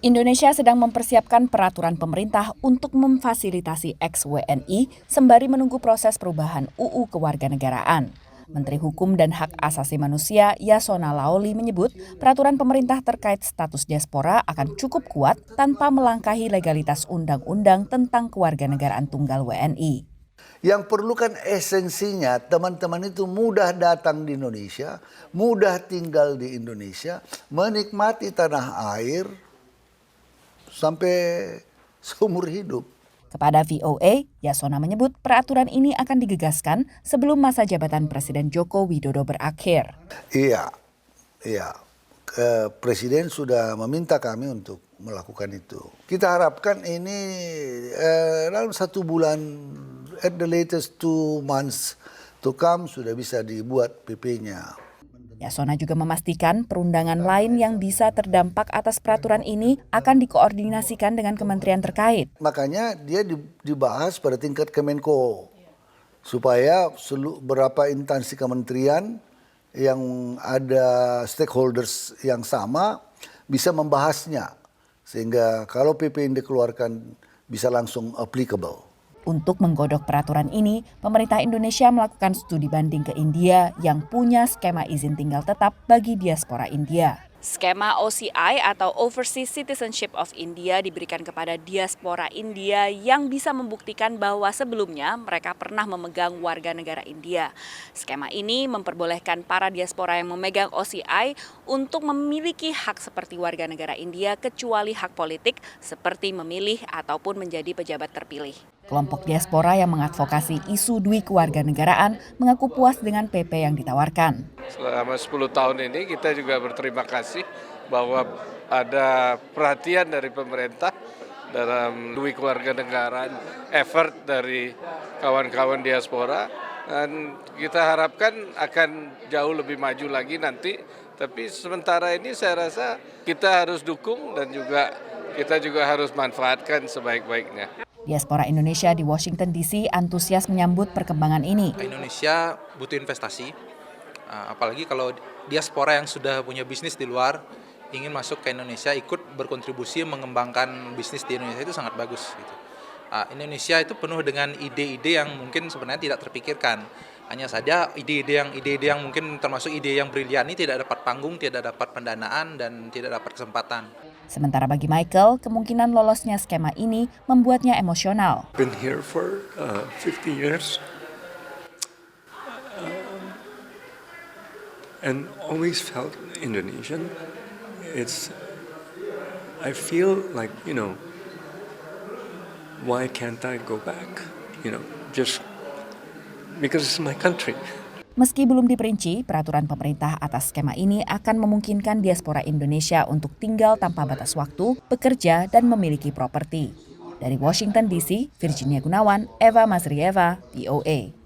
Indonesia sedang mempersiapkan peraturan pemerintah untuk memfasilitasi ex-WNI sembari menunggu proses perubahan UU Kewarganegaraan. Menteri Hukum dan Hak Asasi Manusia Yasona Laoly menyebut peraturan pemerintah terkait status diaspora akan cukup kuat tanpa melangkahi legalitas undang-undang tentang kewarganegaraan tunggal WNI. Yang perlu kan esensinya teman-teman itu mudah datang di Indonesia, mudah tinggal di Indonesia, menikmati tanah air sampai seumur hidup. Kepada VOA, Yasona menyebut peraturan ini akan digegaskan sebelum masa jabatan Presiden Joko Widodo berakhir. Iya. Presiden sudah meminta kami untuk melakukan itu. Kita harapkan ini dalam 1 bulan, at the latest 2 months to come sudah bisa dibuat PP-nya. Yasona juga memastikan perundangan lain yang bisa terdampak atas peraturan ini akan dikoordinasikan dengan kementerian terkait. Makanya dia dibahas pada tingkat Kemenko, supaya beberapa instansi kementerian yang ada stakeholders yang sama bisa membahasnya. Sehingga kalau PP yang dikeluarkan bisa langsung applicable. Untuk menggodok peraturan ini, pemerintah Indonesia melakukan studi banding ke India yang punya skema izin tinggal tetap bagi diaspora India. Skema OCI atau Overseas Citizenship of India diberikan kepada diaspora India yang bisa membuktikan bahwa sebelumnya mereka pernah memegang warga negara India. Skema ini memperbolehkan para diaspora yang memegang OCI untuk memiliki hak seperti warga negara India kecuali hak politik seperti memilih ataupun menjadi pejabat terpilih. Kelompok diaspora yang mengadvokasi isu dui kewarganegaraan mengaku puas dengan PP yang ditawarkan. Selama 10 tahun ini kita juga berterima kasih bahwa ada perhatian dari pemerintah dalam dui kewarganegaraan, effort dari kawan-kawan diaspora, dan kita harapkan akan jauh lebih maju lagi nanti. Tapi sementara ini saya rasa kita harus dukung dan juga kita juga harus manfaatkan sebaik-baiknya. Diaspora Indonesia di Washington DC antusias menyambut perkembangan ini. Indonesia butuh investasi, apalagi kalau diaspora yang sudah punya bisnis di luar ingin masuk ke Indonesia, ikut berkontribusi mengembangkan bisnis di Indonesia itu sangat bagus. Gitu. Indonesia itu penuh dengan ide-ide yang mungkin sebenarnya tidak terpikirkan. Hanya saja ide-ide yang mungkin termasuk ide yang brilian ini tidak dapat panggung, tidak dapat pendanaan, dan tidak dapat kesempatan. Sementara bagi Michael, kemungkinan lolosnya skema ini membuatnya emosional. Been here for 50 years and always felt Indonesian. I feel like, why can't I go back? Just because it's my country. Meski belum diperinci, peraturan pemerintah atas skema ini akan memungkinkan diaspora Indonesia untuk tinggal tanpa batas waktu, bekerja, dan memiliki properti. Dari Washington DC, Virginia Gunawan, Eva Mazrieva, VOA.